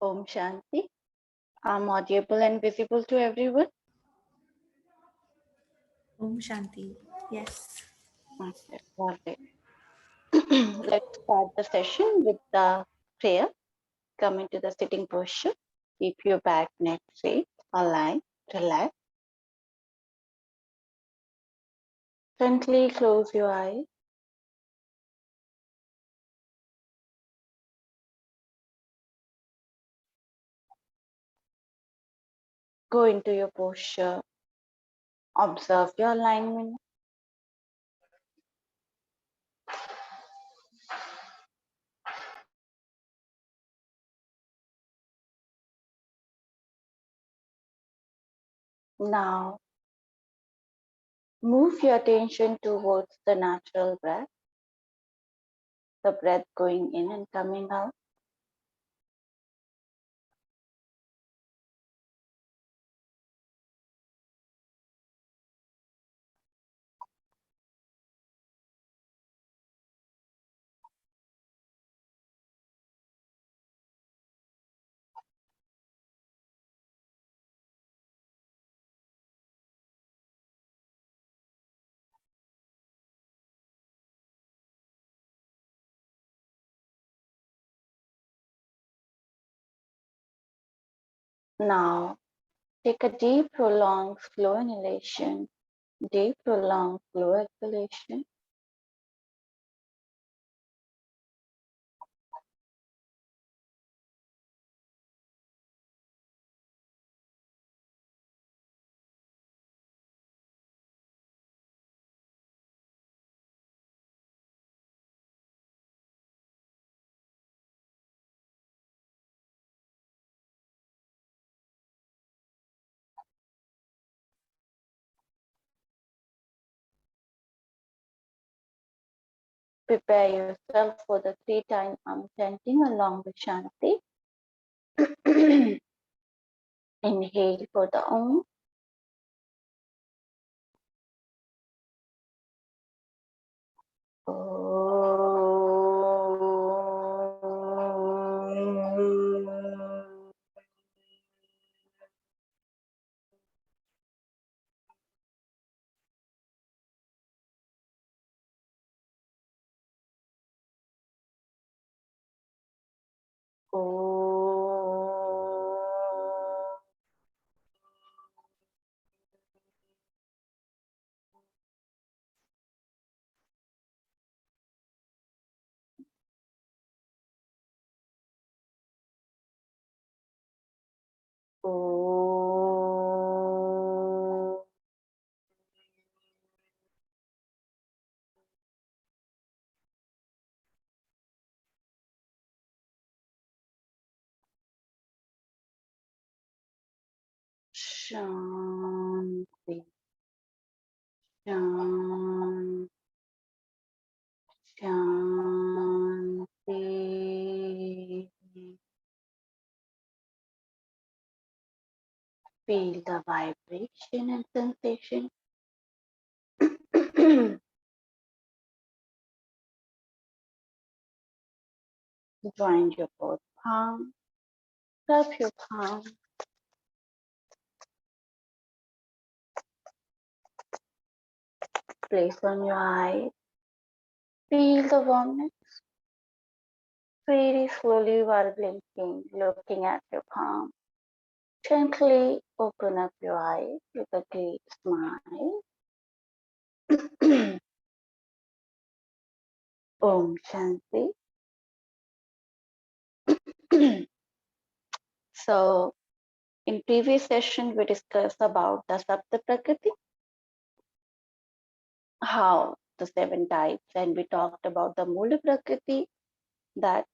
Om Shanti. I'm audible and visible to everyone. Om Shanti. Yes. Okay, got it. Let's start the session with the prayer. Come into the sitting posture. Keep your back, neck straight, aligned, relax. Gently close your eyes. Go into your posture. Observe your alignment. Now, move your attention towards the natural breath, the breath going in and coming out. Now, take a deep, prolonged, slow inhalation, deep, prolonged, slow exhalation. Prepare yourself for the 3-time chanting along with Shanti. Inhale for the Om. Shanti, Shanti, Shanti. Feel the vibration and sensation. Join your both palms. Rub your palm. Place on your eyes. Feel the warmness. Very slowly while blinking, looking at your palm. Gently open up your eyes with a great smile. Om Shanti. So, in previous session, we discussed about the Sapta Prakriti, how the 7 types, and we talked about the Mula Prakriti, that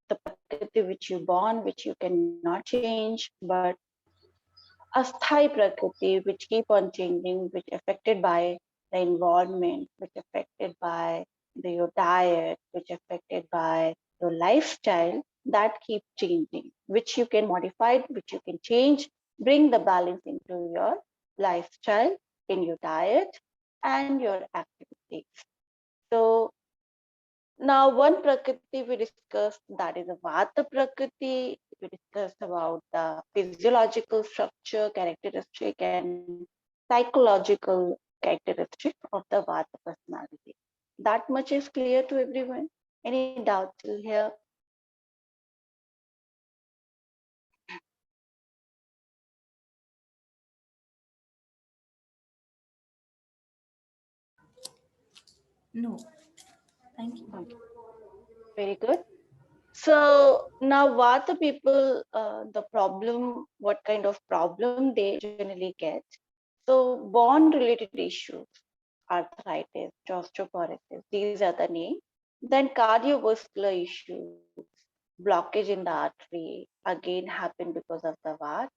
the Prakriti which you born, which you cannot change, but Asthai Prakriti, which keep on changing, which affected by the environment, which affected by your diet, which affected by your lifestyle, that keep changing, which you can modify, which you can change, bring the balance into your lifestyle, in your diet and your activities. So Now, one Prakriti we discussed, that is a Vata Prakriti. We discussed about the physiological structure, characteristic, and psychological characteristic of the Vata personality. That much is clear to everyone. Any doubts till here? No. Thank you. Okay, very good. So now Vata people, the problem, what kind of problem they generally get. So bone related issues, arthritis, osteoporosis, these are the name. Then cardiovascular issues, blockage in the artery, again happen because of the Vata,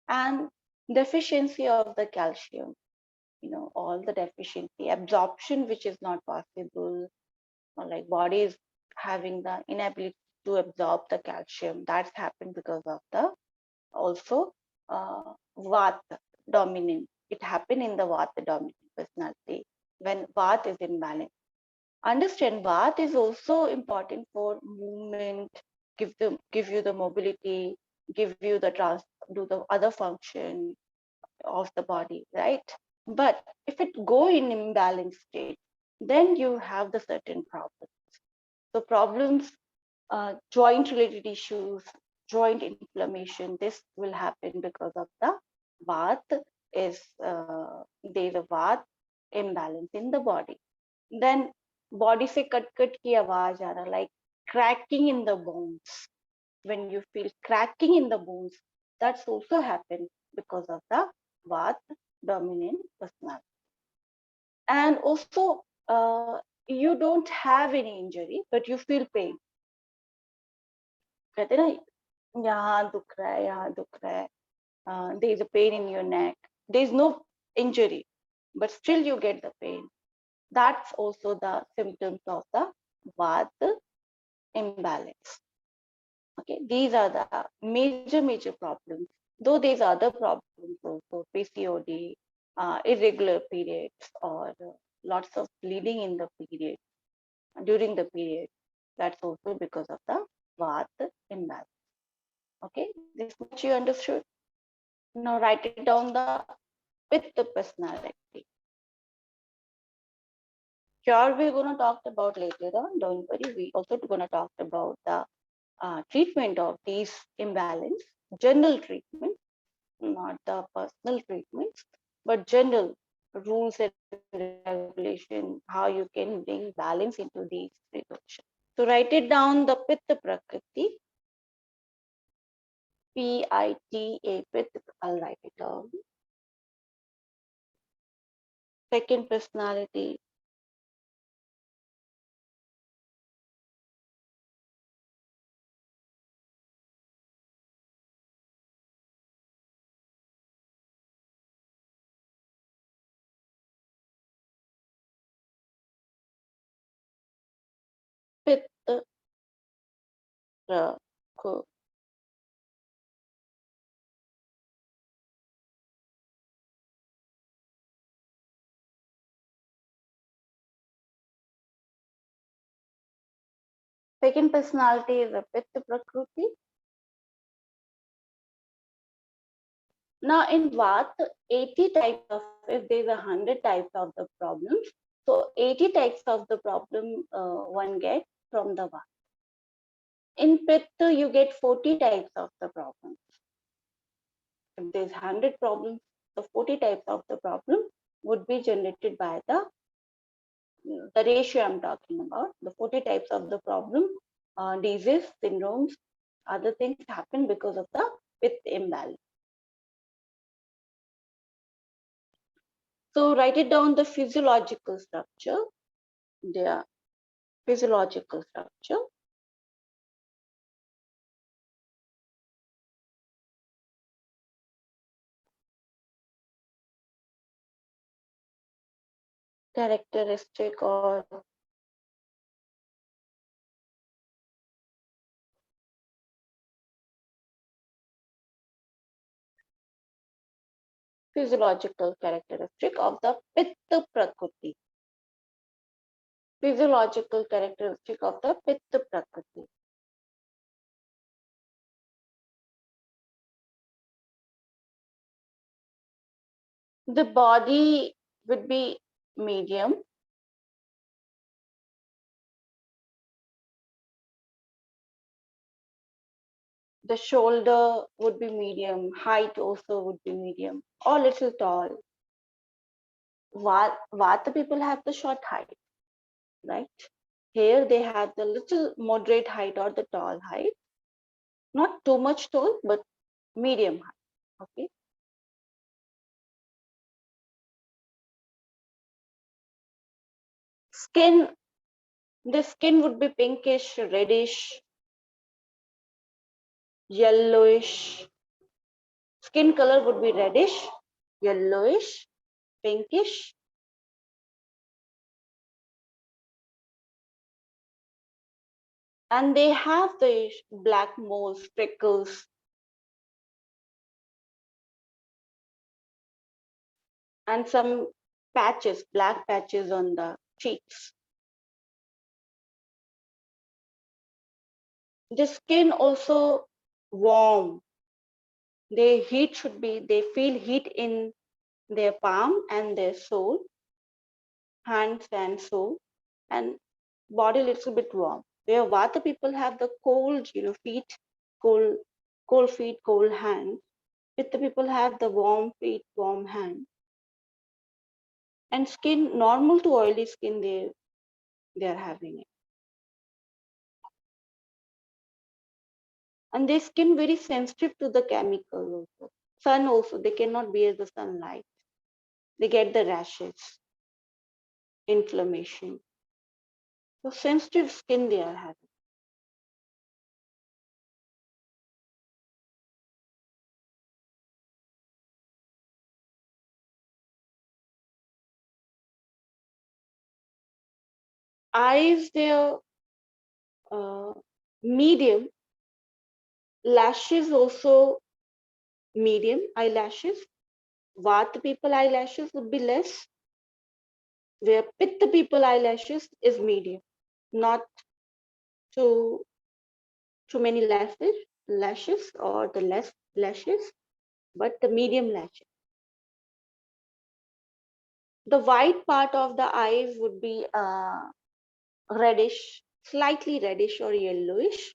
and deficiency of the calcium, all the deficiency, absorption which is not possible, or like body is having the inability to absorb the calcium. That's happened because of the also Vata dominant. It happened in the Vata dominant personality when Vata is imbalanced. Understand Vata is also important for movement, give you the mobility, give you the do the other function of the body, right? But if it go in imbalanced state, then you have the certain problems. So problems, joint related issues, joint inflammation, this will happen because of the Vata is there is a Vata imbalance in the body. Then body से cut cut की आवाज आ रहा, like cracking in the bones. When you feel cracking in the bones, that's also happen because of the Vata dominant personality. And also, you don't have any injury, but you feel pain. कहते ना, यहाँ दुख रहा है, यहाँ दुख रहा है. There is a pain in your neck. There is no injury, but still you get the pain. That's also the symptoms of the Vata imbalance. Okay, these are the major problems. Though there's other problems also, PCOD, irregular periods, or lots of bleeding in the period, during the period. That's also because of the Vata imbalance. Okay, this much you understood. Now write it down the Pitta personality. Sure, we're going to talk about later on. Don't worry. We also going to talk about the treatment of these imbalance, general treatment, not the personal treatments, but general rules and regulation, how you can bring balance into these situations. So write it down, the Pitta Prakriti, P-I-T-A, Pitta, I'll write it down. Second personality, Pitta Prakriti. Second personality is a Pitta Prakriti. Now in Vata, 80 types of, if there's 100 types of the problems, so 80 types of the problem one gets from the Vata. In Pitta, you get 40 types of the problems. If there's 100 problems, the 40 types of the problem would be generated by the ratio I'm talking about. The 40 types of the problem, disease, syndromes, other things happen because of the Pitta imbalance. So write it down, the physiological structure. The physiological structure. Characteristic or physiological characteristic of the Pitta Prakriti. physiological characteristic of the Pitta Prakriti. The body would be medium. The shoulder would be medium. Height also would be medium or little tall. Vata people have the short height, right? Here they have the little moderate height or the tall height. Not too much tall, but medium height. Okay. Skin, the skin would be pinkish, reddish, yellowish. Skin color would be reddish, yellowish, pinkish. And they have the black moles, freckles, and some patches, black patches on the cheeks. The skin also warm. They feel heat in their palm and their sole, hands and sole, and body little bit warm. Where Vata people have the cold, feet, cold, cold feet, cold hands. Pitta people have the warm feet, warm hands. And skin, normal to oily skin, they are having it. And their skin very sensitive to the chemical also. Sun also, they cannot bear the sunlight. They get the rashes, inflammation. So sensitive skin they are having. Eyes, they're medium. Lashes also medium, eyelashes. Vata people eyelashes would be less, where Pitta people eyelashes is medium, not too many lashes or the less lashes, but the medium lashes. The white part of the eyes would be reddish, slightly reddish or yellowish,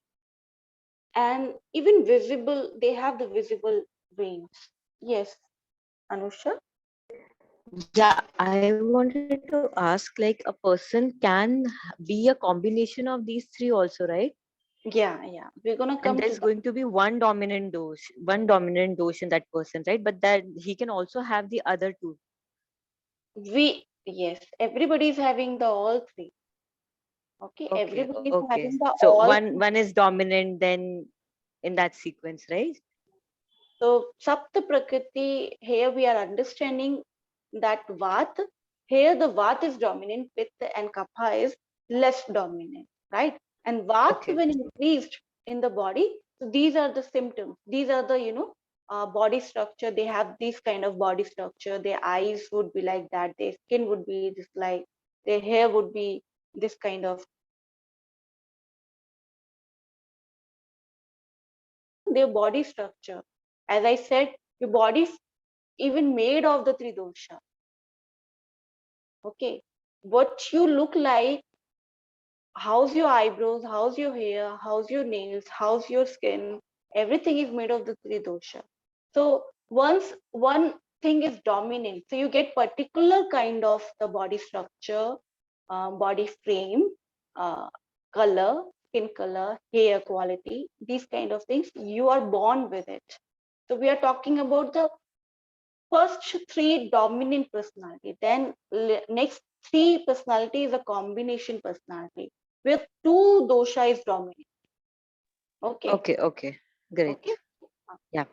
and even visible. They have the visible veins. Yes, Anusha. Yeah, I wanted to ask, like, a person can be a combination of these three also, right? Yeah. We're gonna And come to there's that. going to be one dominant dose in that person, right? But that he can also have the other two. Yes, everybody is having the all three. Okay, everybody is Okay. having the So all one three. one is dominant then in that sequence, right? So Sapta Prakriti, here we are understanding that Vat, here the Vat is dominant, Pitta and Kapha is less dominant, right? And Vat Okay. when increased in the body, so these are the symptoms. These are the, body structure. They have this kind of body structure. Their eyes would be like that. Their skin would be just like, their hair would be this kind of, their body structure. As I said, your body even made of the three dosha. Okay, what you look like, how's your eyebrows, how's your hair, how's your nails, how's your skin, everything is made of the three dosha. So once one thing is dominant, so you get particular kind of the body structure, body frame, uh, color, skin color, hair quality, these kind of things, you are born with it. So we are talking about the first three dominant personality, then next three personality is a combination personality where two dosha is dominant. Okay. Okay. Great. Okay. Yeah.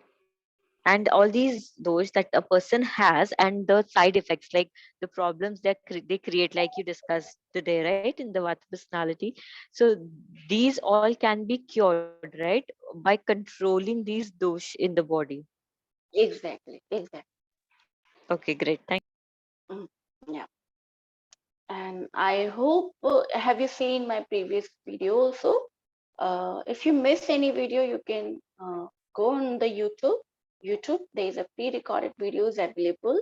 And all those that a person has and the side effects, like the problems that they create, like you discussed today, right, in the Vata personality. So these all can be cured, right, by controlling these dosh in the body. Exactly. Okay, great. Thank Mm, yeah. And I hope, have you seen my previous video also? If you missed any video, you can go on the YouTube. There is a pre-recorded videos available,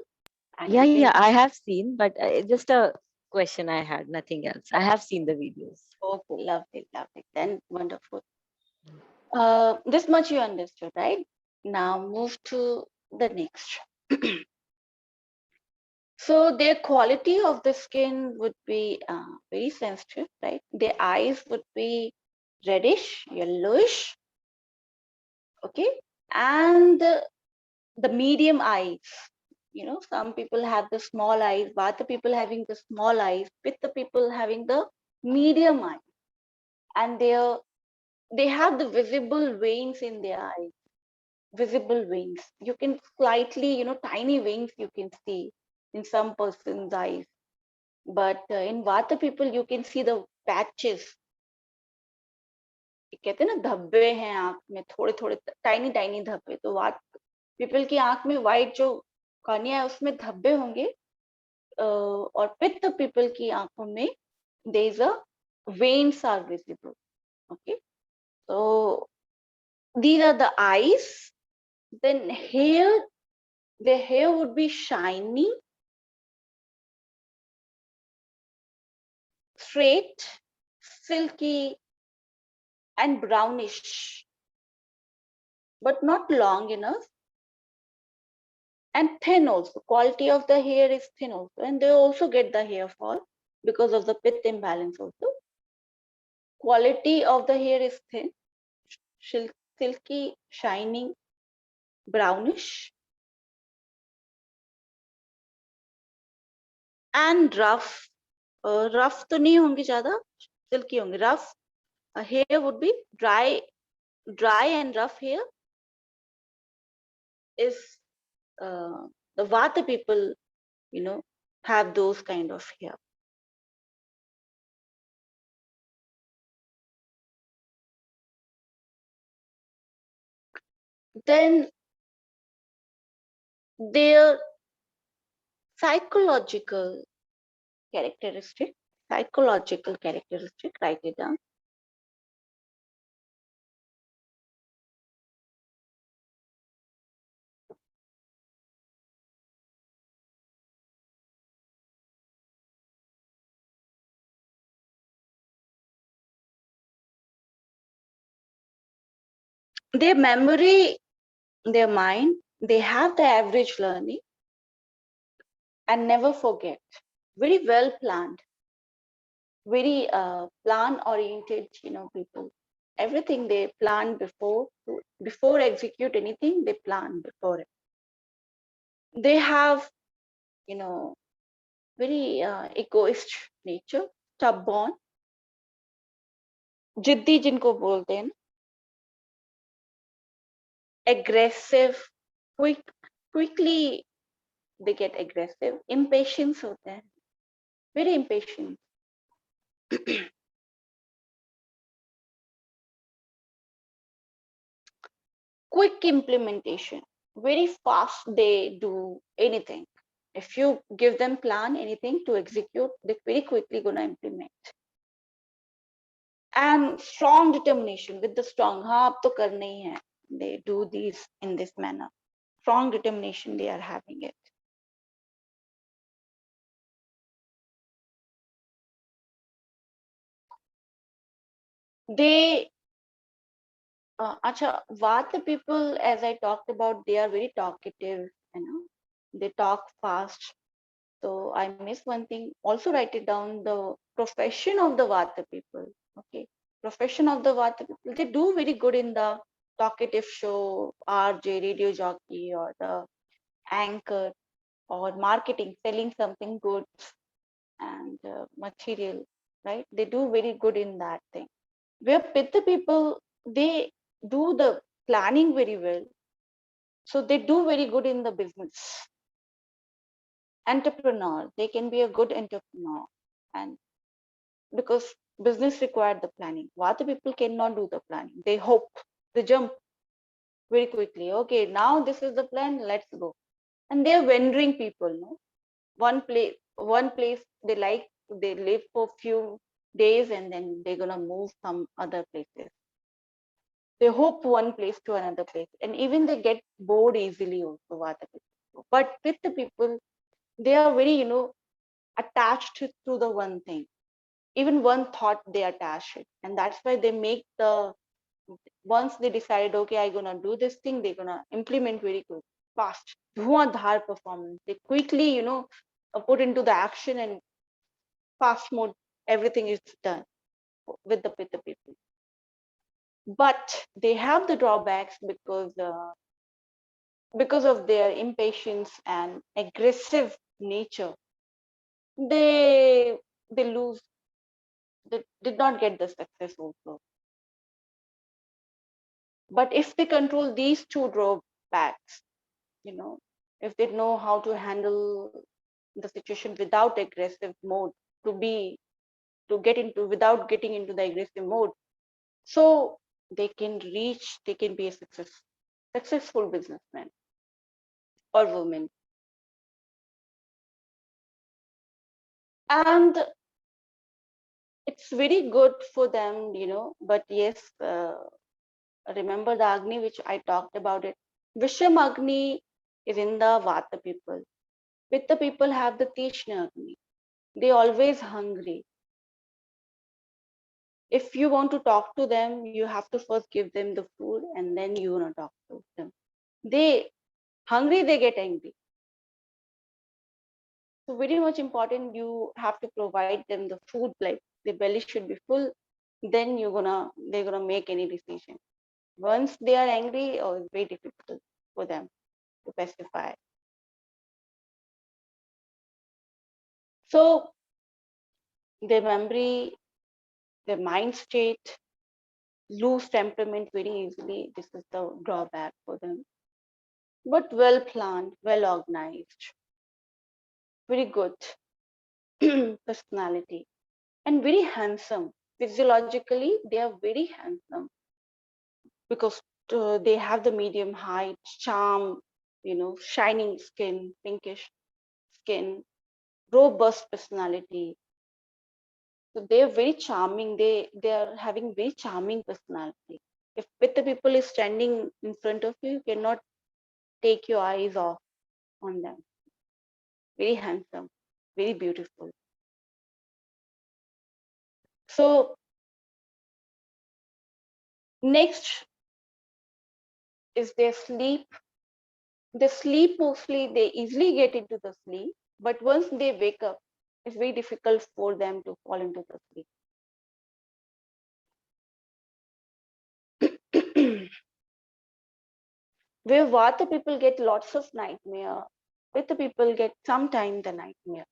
and Yeah, you yeah, can. I have seen, but just a question I had, nothing else. I have seen the videos. Okay, lovely, lovely. Then wonderful. This much you understood, right? Now move to the next. So their quality of the skin would be very sensitive, right? Their eyes would be reddish, yellowish, okay, and the medium eyes. You know, some people have the small eyes, Vata people having the small eyes, Pitta people having the medium eyes, and they have the visible veins in their eyes, visible veins. You can slightly, tiny veins you can see in some person's eyes, but in Vata people you can see the patches. कहते हैं ना धब्बे हैं आंख में, थोड़े थोड़े tiny tiny धब्बे, तो वाट पीपल की आंख में व्हाइट जो कॉर्निया है उसमें धब्बे होंगे, और पित्त पीपल की आंखों में there is a veins are visible. Okay, so these are the eyes. Then hair, the hair would be shiny, straight, silky, and brownish, but not long enough, and thin also. Quality of the hair is thin also, and they also get the hair fall because of the pith imbalance also. Quality of the hair is thin, silky, shining, brownish, and rough. Rough तो नहीं होंगे ज्यादा, silky होंगे. Rough hair would be dry and rough hair is the Vata people, have those kind of hair. Then their psychological characteristic, write it down. Their memory, their mind, they have the average learning and never forget. Very well planned, very plan oriented, people. Everything they plan before execute anything, they plan before it. They have, very egoist nature, stubborn, जिद्दी जिनको बोलते हैं, aggressive, quickly they get aggressive, impatience होते हैं, very impatient. Quick implementation, very fast they do anything. If you give them plan anything to execute, they very quickly gonna implement. And strong determination, with the strong, हाँ अब तो करना ही है, they do these in this manner. Strong determination they are having it. They acha, Vata people, as I talked about, they are very talkative, they talk fast. So I missed one thing. Also write it down, the profession of the Vata people. Okay. Profession of the Vata people. They do very good in the talkative show, RJ, radio jockey, or the anchor, or marketing, selling something good and material, right? They do very good in that thing. Where Pitta people, they do the planning very well. So they do very good in the business. Entrepreneur, they can be a good entrepreneur, and because business required the planning. Vata people cannot do the planning. They hope, they jump very quickly. Okay, now this is the plan, let's go. And they're wandering people, no? One place they like They live for few days and then they're gonna move some other places. They hope one place to another place, and even they get bored easily also. Vata people. But Pitta people, they are very, attached to the one thing. Even one thought they attach it, and that's why they make the once they decide, okay, I'm gonna do this thing, they're gonna implement very quick, fast. Dhar performance. They quickly, put into the action and fast mode. Everything is done with the Pitta people. But they have the drawbacks because of their impatience and aggressive nature. They they lose. They did not get the success also. But if they control these two drawbacks, you know, if they know how to handle the situation without aggressive mode, to get into without getting into the aggressive mode, so they can be a successful businessman or woman. And it's very good for them, but yes, remember the Agni which I talked about it. Visham Agni is in the Vata people. Pitta people have the Tishna Agni. They always hungry. If you want to talk to them, you have to first give them the food and then you want to talk to them. They hungry, they get angry. So very much important, you have to provide them the food, like the belly should be full, then they're gonna make any decision. Once they are angry, oh, it's very difficult for them to pacify. So their memory, their mind state, lose temperament very easily. This is the drawback for them. But well planned, well organized, very good personality, and very handsome. Physiologically, they are very handsome because they have the medium height, charm, shining skin, pinkish skin, robust personality. So they are very charming. They are having very charming personality. If with the people is standing in front of you, you cannot take your eyes off on them. Very handsome, very beautiful. So next is their sleep. The sleep, mostly they easily get into the sleep, but once they wake up, it's very difficult for them to fall into the sleep. Where Vata people get lots of nightmare, Pitta people get sometime the nightmare.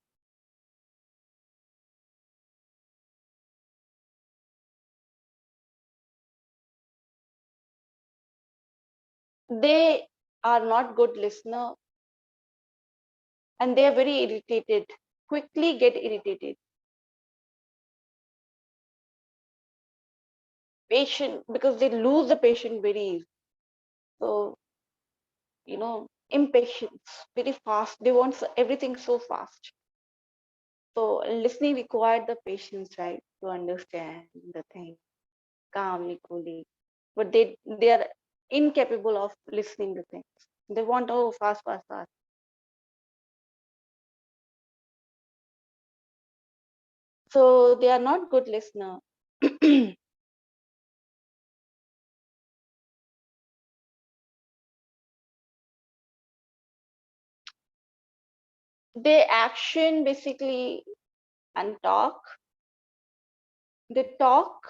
They are not good listener and they are very irritated, quickly get irritated. Patient, because they lose the patient very easy. So, impatience, very fast. They want everything so fast. So listening required the patience, right, to understand the thing calmly, coolly. But they are incapable of listening to things. They want, oh, fast, fast, fast. So they are not good listener. They action basically and talk. They talk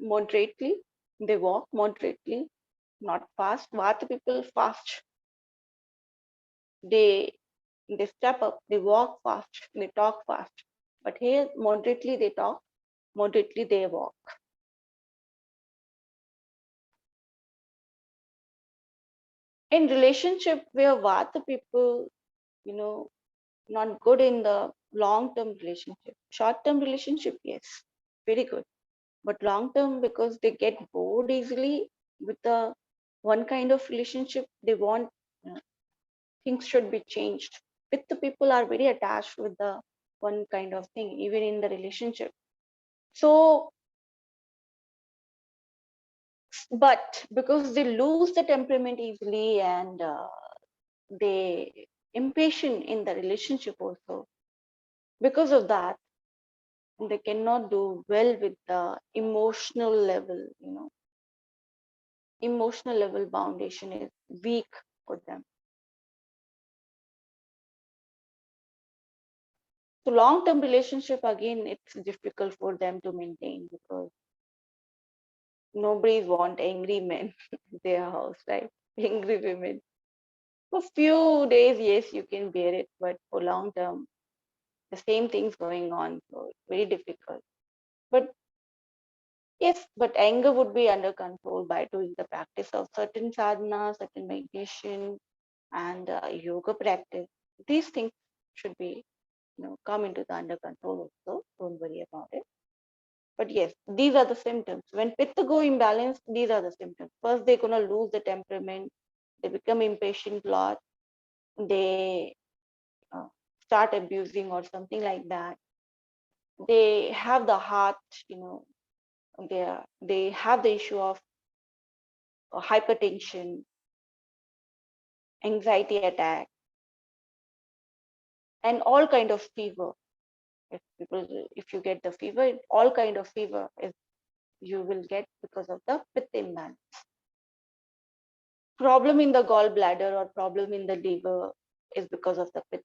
moderately. They walk moderately, not fast. Vata people fast. They they step up. They walk fast. They talk fast. But here, moderately they talk. Moderately they walk. In relationship, where Vata people, you know, not good in the long-term relationship. Short-term relationship, yes, very good. But long-term, because they get bored easily with the one kind of relationship, they want things should be changed. With the people are very attached with the one kind of thing, even in the relationship. So, but because they lose the temperament easily and they impatient in the relationship also, because of that, they cannot do well with the emotional level, emotional level foundation is weak for them. So long-term relationship, again, it's difficult for them to maintain because nobody's want angry men in their house, right? Angry women. For few days, yes, you can bear it, but for long term, the same thing's going on, so it's very difficult. But yes, but anger would be under control by doing the practice of certain sadhana, certain meditation, and yoga practice. These things should be, come into the under control also. Don't worry about it. But yes, these are the symptoms. When pitta go imbalanced, these are the symptoms. First, they're gonna lose the temperament. They become impatient lot. They uh, start abusing or something like that. They have the heart, you know, they have the issue of hypertension, anxiety attack, and all kind of fever. If you get the fever, all kind of fever is you will get because of the pitta imbalance. Problem in the gallbladder or problem in the liver is because of the pitta.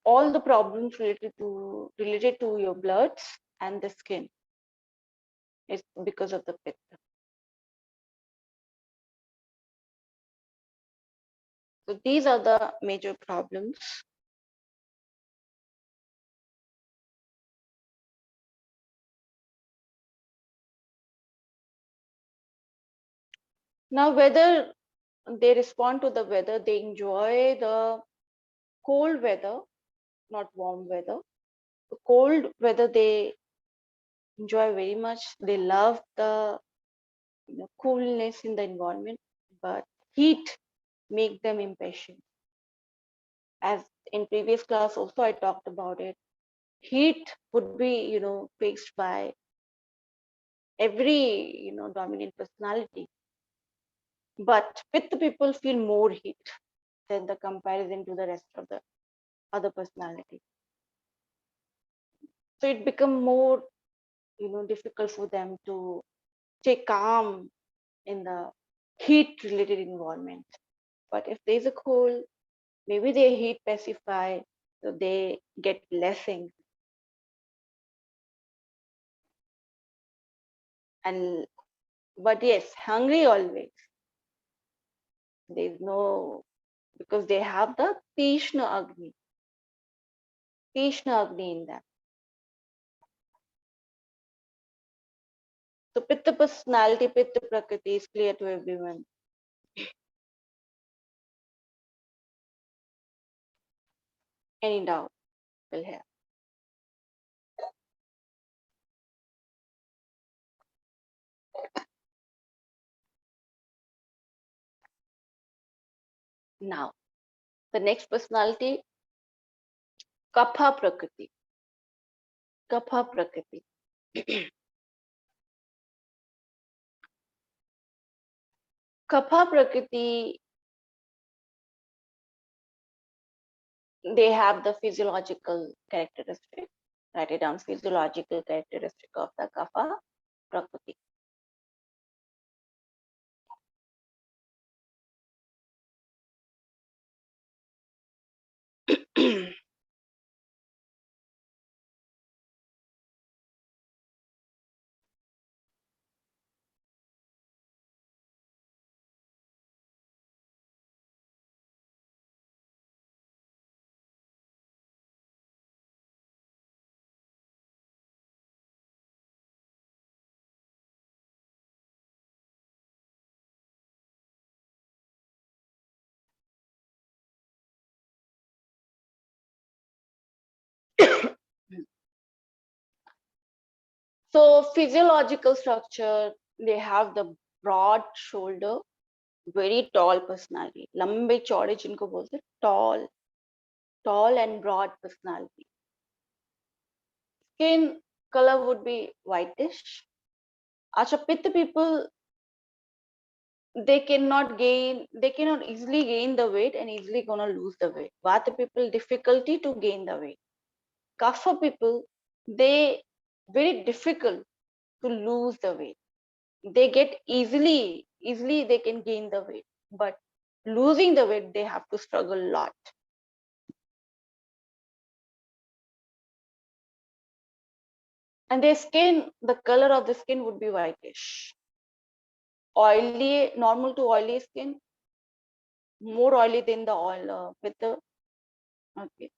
All the problems related to your bloods and the skin is because of the pitta. So these are the major problems. Now, whether they respond to the weather, they enjoy the cold weather, not warm weather. The cold weather they enjoy very much. They love the coolness in the environment, but heat make them impatient. As in previous class also I talked about it. Heat would be, faced by every, dominant personality. But with the people feel more heat than the comparison to the rest of the other personality. So it become more, difficult for them to stay calm in the heat related environment. But if there's a cold, maybe they heat pacify, so they get less angry. And but yes, hungry always. There's no, because they have the Krishna Agni in them. So Pitta personality, Pitta Prakriti is clear to everyone. Any doubt will have. Now, the next personality, Kapha Prakriti. Kapha Prakriti. Kapha Prakriti, they have the physiological characteristic. Write it down, physiological characteristic of the Kapha Prakriti. So physiological structure, they have the broad shoulder, very tall personality. लंबे चौड़े जिनको बोलते हैं, tall, tall and broad personality. Skin color would be whitish. Acha, Pitta people, they cannot easily gain the weight and easily gonna lose the weight. Vata people, difficulty to gain the weight. Kapha people, they very difficult to lose the weight. They get easily they can gain the weight, but losing the weight, they have to struggle a lot. And their skin, the color of the skin would be whitish. Oily, normal to oily skin, more oily than the oil with the, okay.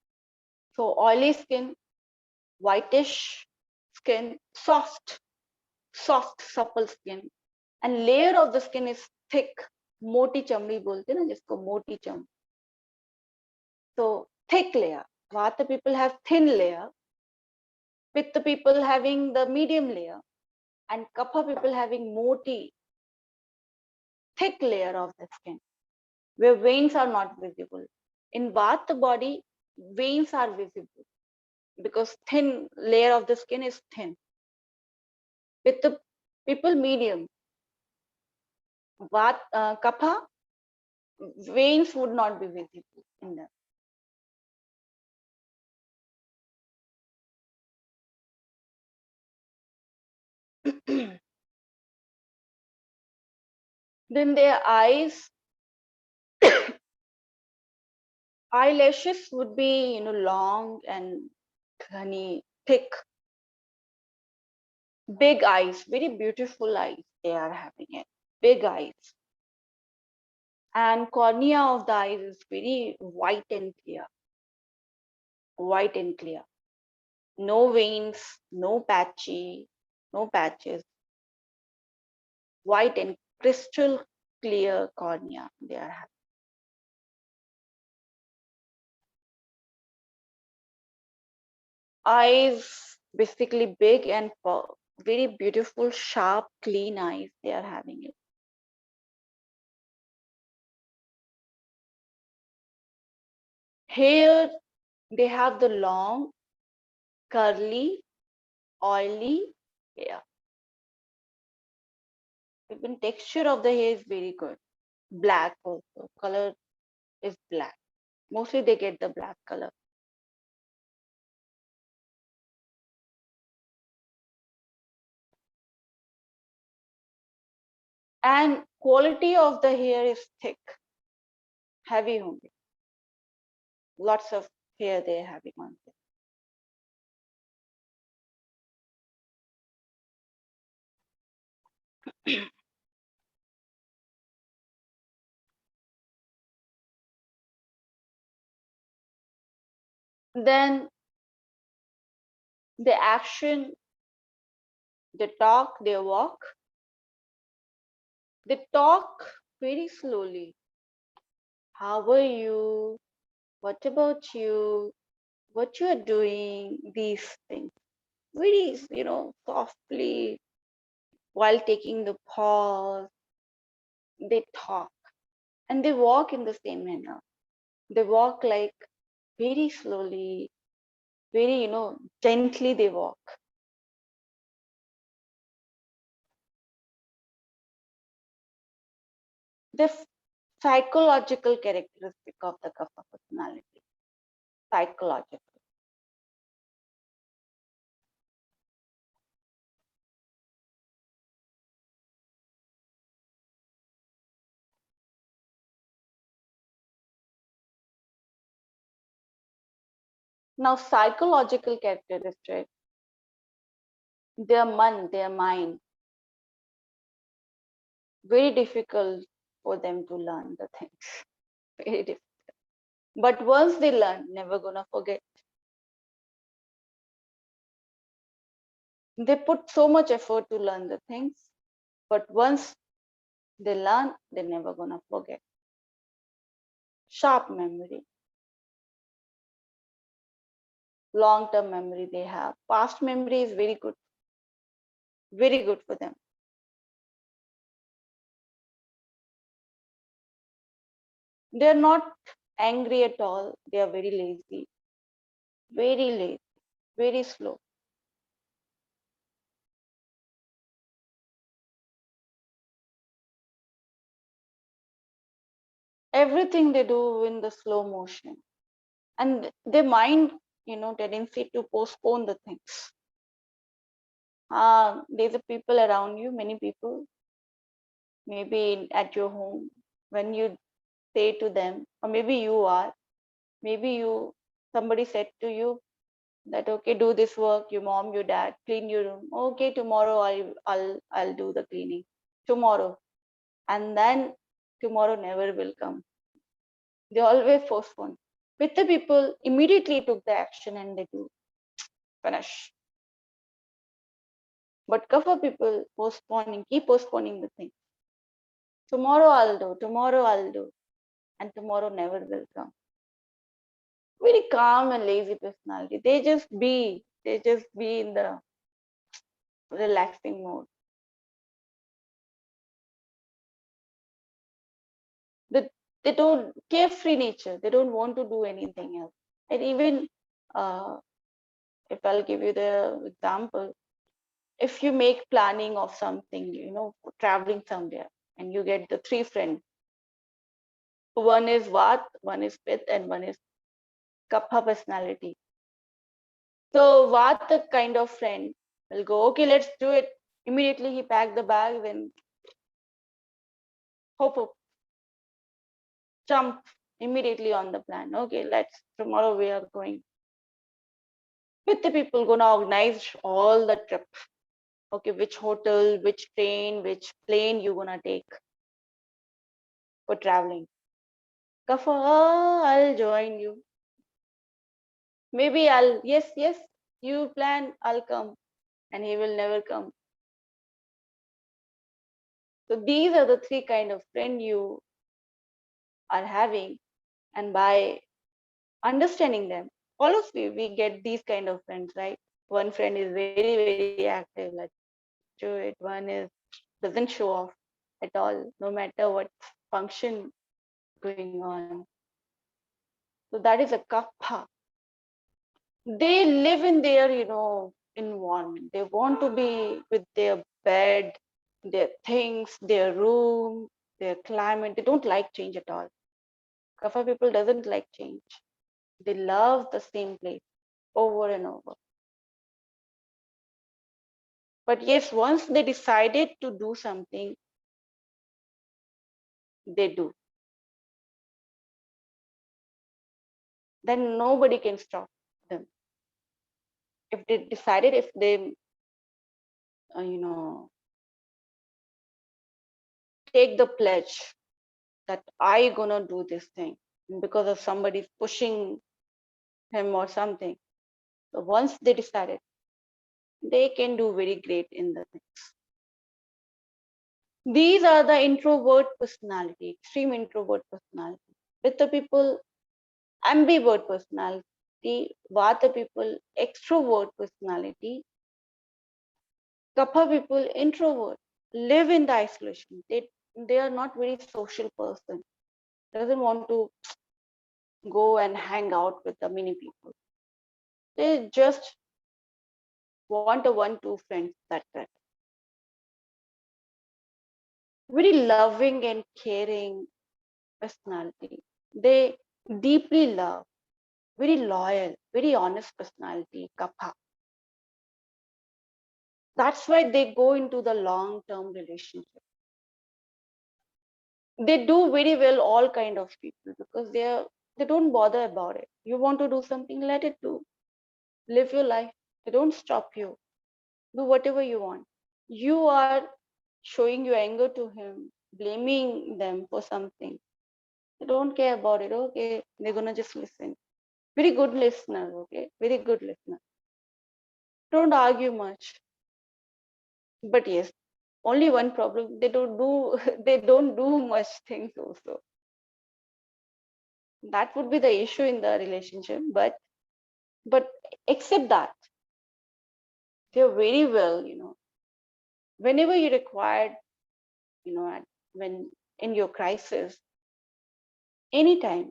So oily skin, whitish skin, soft, supple skin, and layer of the skin is thick. मोटी चमड़ी बोलते हैं ना जिसको मोटी चमड़ी. So thick layer. Vata people have thin layer. Pitta people having the medium layer, and Kapha people having moti, thick layer of the skin, where veins are not visible. In Vata body, veins are visible because thin layer of the skin is thin. Pitta people medium. Kapha, veins would not be visible in them. Then their eyes, eyelashes would be long and thick, big eyes, very beautiful eyes they are having it, big eyes. And cornea of the eyes is very white and clear, white and clear. No veins, no patches, white and crystal clear cornea they are having. Eyes basically big and very beautiful, sharp, clean eyes they are having it. Hair, they have the long, curly, oily hair. Even texture of the hair is very good. Black also, color is black. Mostly they get the black color. And quality of the hair is thick, heavy only. Lots of hair they're having on them. Then the action, they talk, they walk. They talk very slowly. How are you? What about you? What you are doing? These things. Very, softly, while taking the pause, they talk. And they walk in the same manner. They walk like very slowly, very, gently they walk. The psychological characteristic of the Kapha personality. Psychological. Now, psychological characteristic, their mind, very difficult for them to learn the things. Very difficult. But once they learn, never gonna forget. They put so much effort to learn the things, but once they learn, they're never gonna forget. Sharp memory, long-term memory they have. Past memory is very good for them. They're not angry at all. They are very lazy, very slow. Everything they do in the slow motion. And their mind, tendency to postpone the things. There's a people around you, many people, maybe at your home, when you say to them, or maybe you are, maybe somebody said to you that, okay, do this work, your mom, your dad, clean your room. Okay, tomorrow I'll do the cleaning. Tomorrow. And then tomorrow never will come. They always postpone. With the people, immediately took the action and they do finish. But Kapha people keep postponing the thing. Tomorrow I'll do, and tomorrow never will come. Very calm and lazy personality. They just be in the relaxing mode. They, they don't carefree nature. They don't want to do anything else. And even uh, if I'll give you the example, if you make planning of something, traveling somewhere, and you get the three friends, one is Vat, one is Pit, and one is Kapha personality. So Vat, the kind of friend, will go, okay, let's do it. Immediately he packed the bag, then hop, jump immediately on the plan. Okay, tomorrow we are going. With the people gonna organize all the trip. Okay, which hotel, which train, which plane you gonna take for traveling. Kapha, I'll join you. Maybe yes, you plan, I'll come. And he will never come. So these are the three kind of friend you are having. And by understanding them, all of we get these kind of friends, right? One friend is very active, let's do it. One is doesn't show off at all, no matter what function going on. So that is a kapha. They live in their, environment. They want to be with their bed, their things, their room, their climate. They don't like change at all. Kapha people doesn't like change. They love the same place over and over. But yes, once they decided to do something, they do. Then nobody can stop them. If they decided, if they, you know, take the pledge that I gonna do this thing because of somebody pushing him or something. So once they decided, they can do very great in the things. These are the introvert personality, extreme introvert personality. With the people, ambivert personality, Vata people, extrovert personality, Kapha people, introvert, live in the isolation. They are not very social person. Doesn't want to go and hang out with the many people. They just want a one-two friends. That's it. Very loving and caring personality. They deeply love, very loyal, very honest personality, Kapha. That's why they go into the long-term relationship. They do very well all kind of people because they don't bother about it. You want to do something, let it do. Live your life. They don't stop you. Do whatever you want. You are showing your anger to him, blaming them for something. They don't care about it. Okay, they're gonna just listen. Very good listener. Okay, very good listener. Don't argue much. But yes, only one problem. They don't do. They don't do much things also. That would be the issue in the relationship. But except that, they're very well. Whenever you required, when in your crisis, anytime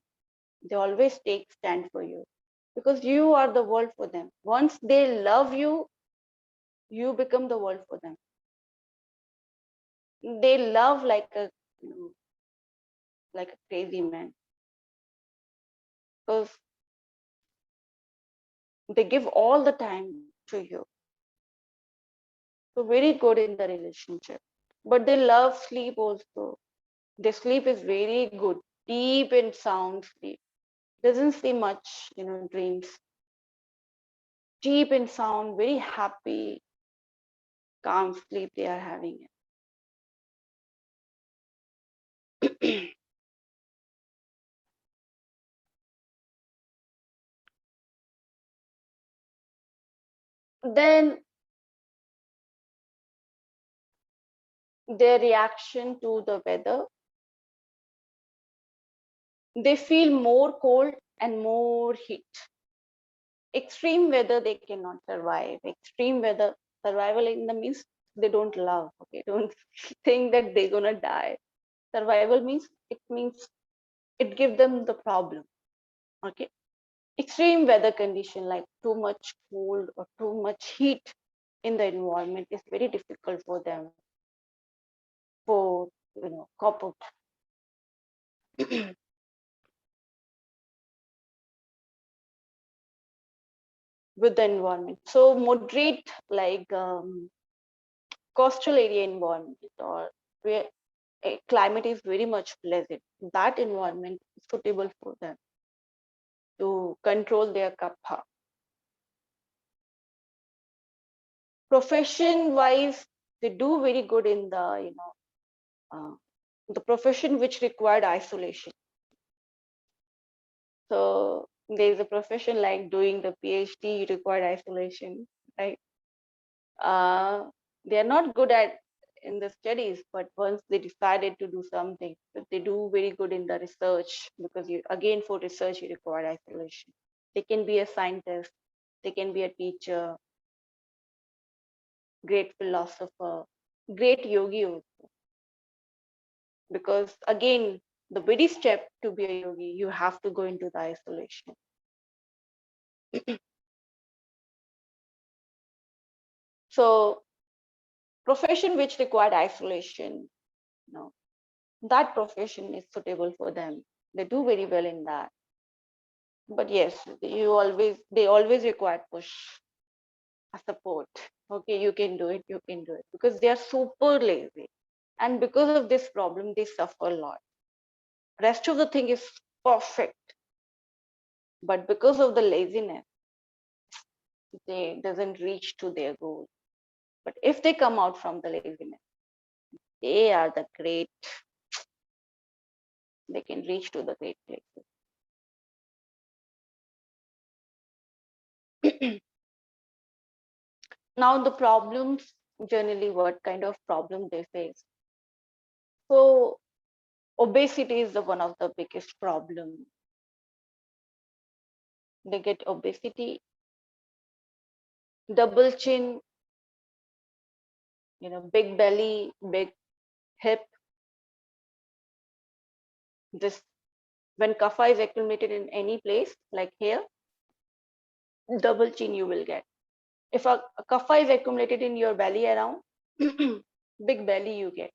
They always take stand for you because you are the world for them. Once they love you, you become the world for them. They love like a, you know, like a crazy man because they give all the time to you. So very good in the relationship. But they love sleep also. Their sleep is very good, deep and sound sleep. Doesn't see much, dreams. Deep and sound, very happy, calm sleep they are having. Then their reaction to the weather, they feel more cold and more heat. Extreme weather they cannot survive. Extreme weather survival in the means they don't love. Okay, don't think that they're gonna die. Survival means it gives them the problem. Okay, extreme weather condition like too much cold or too much heat in the environment is very difficult for them for cope up with the environment. So moderate like coastal area environment or where climate is very much pleasant. That environment is suitable for them to control their kapha. Profession wise, they do very good in the profession which required isolation. So there is a profession like doing the PhD required isolation, right? Uh, they are not good at in the studies, but once they decided to do something, they do very good in the research because you again for research you require isolation. They can be a scientist, they can be a teacher, great philosopher, great yogi also. Because again, the very step to be a yogi, you have to go into the isolation. So profession which required isolation, you know, that profession is suitable for them. They do very well in that. But yes, they always require push, a support. Okay, you can do it, you can do it. Because they are super lazy. And because of this problem, they suffer a lot. Rest of the thing is perfect. But because of the laziness, they doesn't reach to their goal. But if they come out from the laziness, they are the great, they can reach to the great places. Now the problems, generally what kind of problem they face. So obesity is the one of the biggest problem. They get obesity, double chin, big belly, big hip. This when kapha is accumulated in any place, like here, double chin you will get. If a kapha is accumulated in your belly around, big belly you get.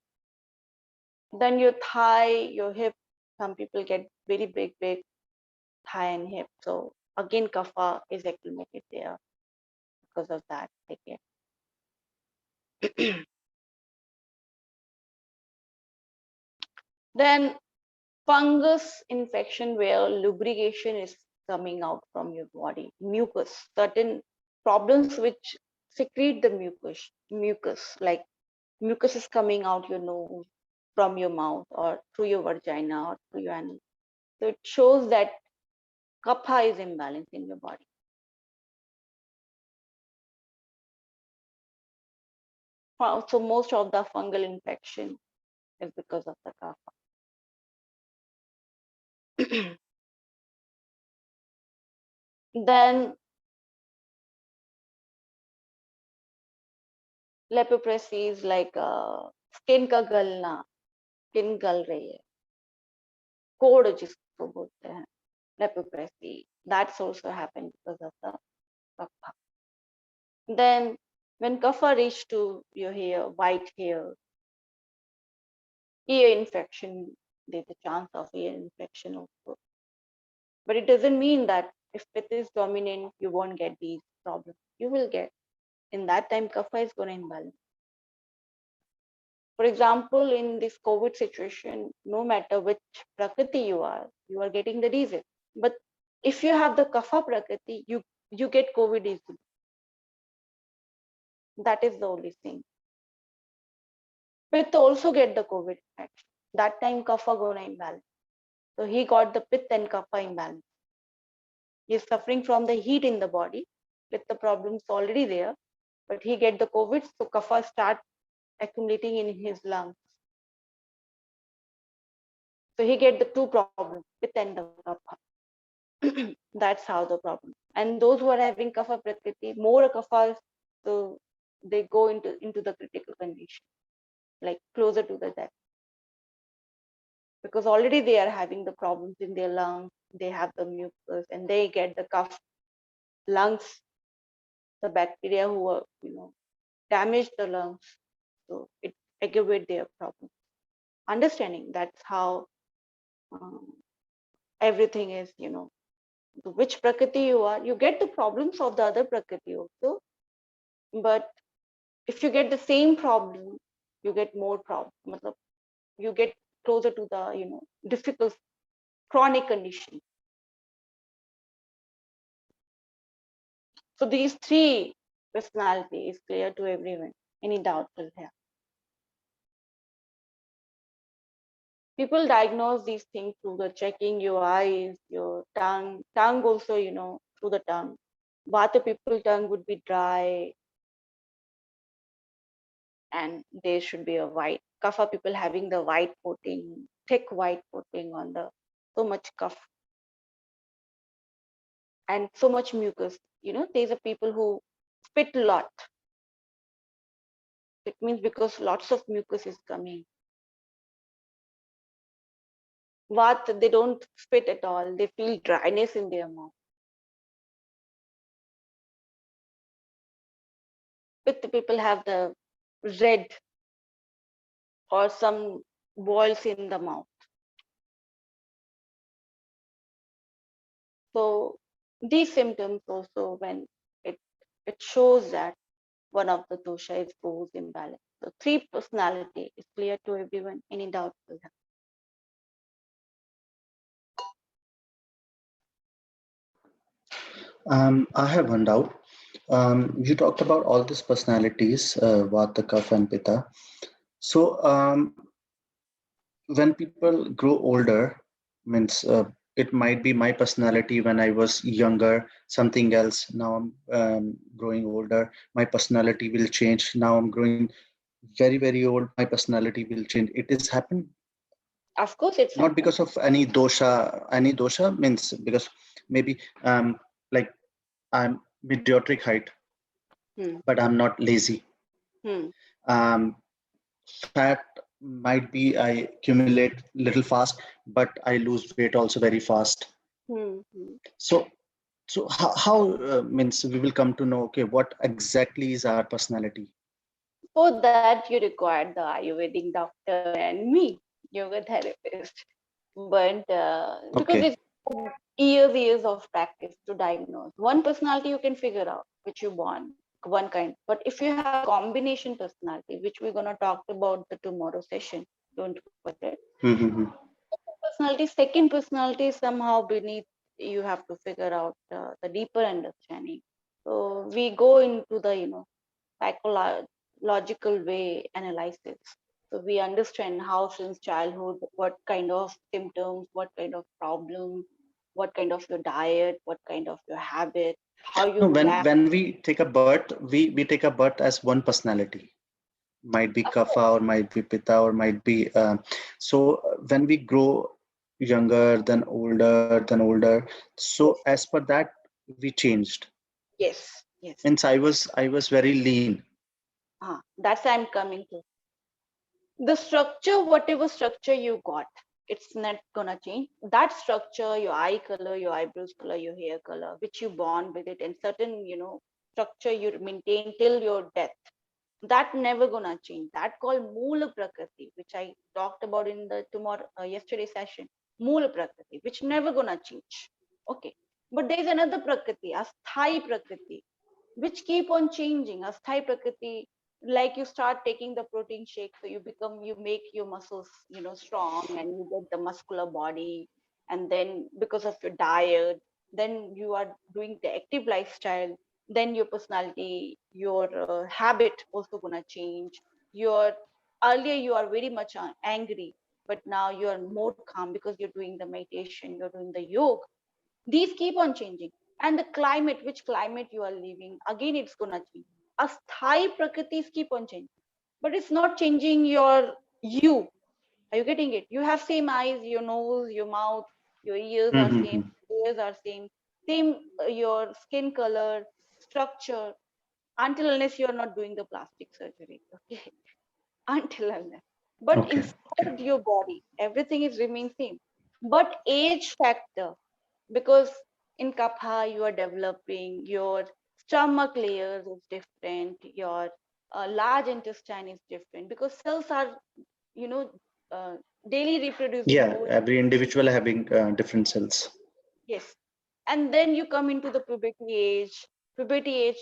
Then your thigh, your hip, some people get very big thigh and hip. So again, kapha is accumulated there because of that. They get. Then fungus infection where lubrication is coming out from your body, mucus, certain problems which secrete the mucus, like mucus is coming out your nose, from your mouth, or through your vagina, or through your anus. So it shows that kapha is imbalanced in your body. So most of the fungal infection is because of the kapha. Then leprosy is like skin का गलना, skin गल रही है, कोड़ जिसको बोलते हैं, leprosy. That's also happened because of the kapha. Then when kapha reach to your hair, white hair, ear infection, there's a chance of ear infection also. But it doesn't mean that if it is dominant, you won't get these problems. You will get. In that time, kapha is going to imbalance. For example, in this COVID situation, no matter which prakriti you are getting the disease. But if you have the kapha prakriti, you get COVID easily. That is the only thing. Pitta also get the COVID infection. That time kapha gonna imbalance. So he got the pitta and kapha imbalance. He is suffering from the heat in the body. Pitta problems already there, but he get the COVID, so kapha start accumulating in his lungs. So he get the two problems, pitta and the kapha. That's how the problem. And those who are having kapha prakriti, more kaphas, so they go into the critical condition, like closer to the death. Because already they are having the problems in their lungs, they have the mucus, and they get the cough, lungs, the bacteria who are, damage the lungs. So it aggravate their problem. Understanding that's how um, everything is, which prakriti you are, you get the problems of the other prakriti also. But if you get the same problem, you get more problem. You get closer to the, difficult chronic condition. So these three personality is clear to everyone. Any doubt will have. People diagnose these things through the checking your eyes, your tongue also, through the tongue. Vata people tongue would be dry and there should be a white. Kapha people having the white coating, thick white coating on the so much cough and so much mucus. There's a people who spit a lot. It means because lots of mucus is coming. What they don't spit at all, they feel dryness in their mouth. With the people have the red or some boils in the mouth. So these symptoms also when it shows that one of the dosha is goes imbalance. So three personality is clear to everyone. Any doubt will have. I have one doubt. You talked about all these personalities, Vata, Kapha, and Pitta. So when people grow older, means it might be my personality when I was younger, something else. Now I'm growing older, my personality will change. Now I'm growing very, very old, my personality will change. It is happened Of course, it's not happened. because of any dosha. Any dosha means because maybe like I'm meteoric height, Hmm. but I'm not lazy. Hmm. Um, Fat might be I accumulate little fast, but I lose weight also very fast. Hmm. Hmm. So, so how means we will come to know, okay, what exactly is our personality? For that, you require the Ayurvedic doctor and me, yoga therapist. But because Okay. it's years of practice to diagnose. One personality you can figure out which you want, one kind. But if you have a combination personality, which we're gonna talk about the tomorrow session, don't forget. Mm-hmm. Personality, second personality is somehow beneath. You have to figure out the deeper understanding. So we go into the psychological way analysis. So we understand how since childhood, what kind of symptoms, what kind of problem, what kind of your diet, what kind of your habit, how No, you when react. we take a birth, we take a birth as one personality. Might be Of course, kapha or might be pitta or might be. So when we grow younger, then older. So yes, as per that, we changed. yes, yes. Means I was very lean. That's I'm coming to. The structure, whatever structure you got. It's not gonna change. That structure, your eye color, your eyebrows color, your hair color, which you born with it, and certain, structure you maintain till your death. That never gonna change. That called Moola Prakriti, which I talked about in the yesterday session. Moola Prakriti, which never gonna change. Okay. But there's another Prakriti, a Sthai Prakriti, which keep on changing. A Sthai Prakriti, like you start taking the protein shake, so you make your muscles, strong, and you get the muscular body. And then because of your diet, then you are doing the active lifestyle, then your personality, your habit also gonna change. Your Earlier you are very much angry, but now you are more calm because you're doing the meditation, you're doing the yoga. These keep on changing. And the climate, which climate you are living, again it's gonna change. A Sthai Prakritis keep on changing, but it's not changing you. Are you getting it? You have same eyes, your nose, your mouth, your ears are same, Mm-hmm. ears are same, your skin color, structure, until unless you are not doing the plastic surgery. Okay. Until unless. But Okay. inside your body, everything is remain same. But age factor, because in kapha you are developing, your stomach layers is different, your large intestine is different, because cells are, you know uh, daily reproducing Yeah, more. every individual having different cells. Yes. And then you come into the puberty age,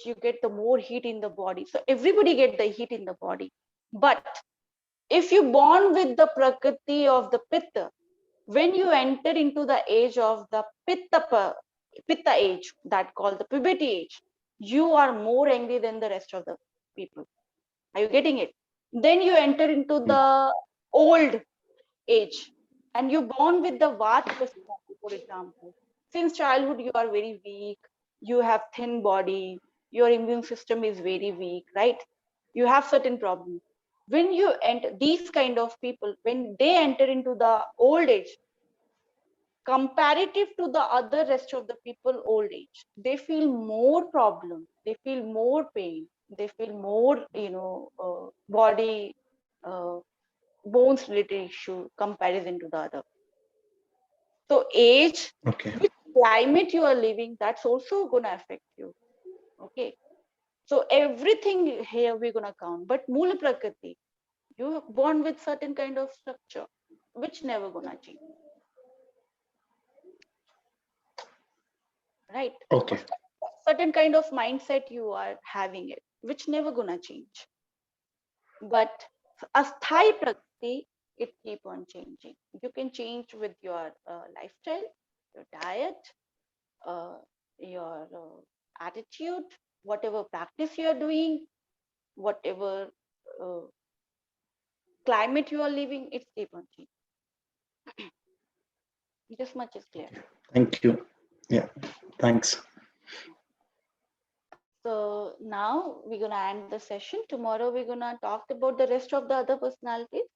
you get the more heat in the body, so everybody get the heat in the body. But if you born with the prakriti of the pitta, when you enter into the age of the pitta age, that called the puberty age, you are more angry than the rest of the people. Are you getting it? Then you enter into Mm. the old age, and you're born with the vata personality, for example. Since childhood you are very weak, you have thin body, your immune system is very weak, right? You have certain problems. When you enter, these kind of people, when they enter into the old age, comparative to the other rest of the people old age, they feel more problems, they feel more pain, they feel more, body, uh, bones related issue comparison to the other. So age, Okay. which climate you are living, that's also gonna affect you. Okay. So everything here we're gonna count. But Mula Prakriti, you are born with certain kind of structure, which never gonna change. Right? Okay. Certain kind of mindset you are having it, which never gonna change. But a Sthai Prakriti, it keep on changing. You can change with your lifestyle, your diet, uh, your attitude, whatever practice you are doing, whatever uh, climate you are living, it's keep on changing. This much is clear. Thank you. Yeah. Thanks. So now we're gonna end the session. Tomorrow we're gonna talk about the rest of the other personalities.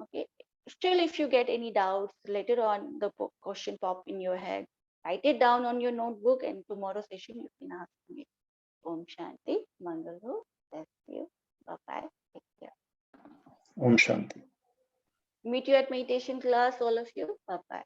Okay. Still, if you get any doubts later on, the question pop in your head, write it down on your notebook, and tomorrow session you can ask me. Om Shanti, Mangal Ho, bless you. Bye bye. Take care. Om Shanti. Meet you at meditation class, all of you. Bye bye.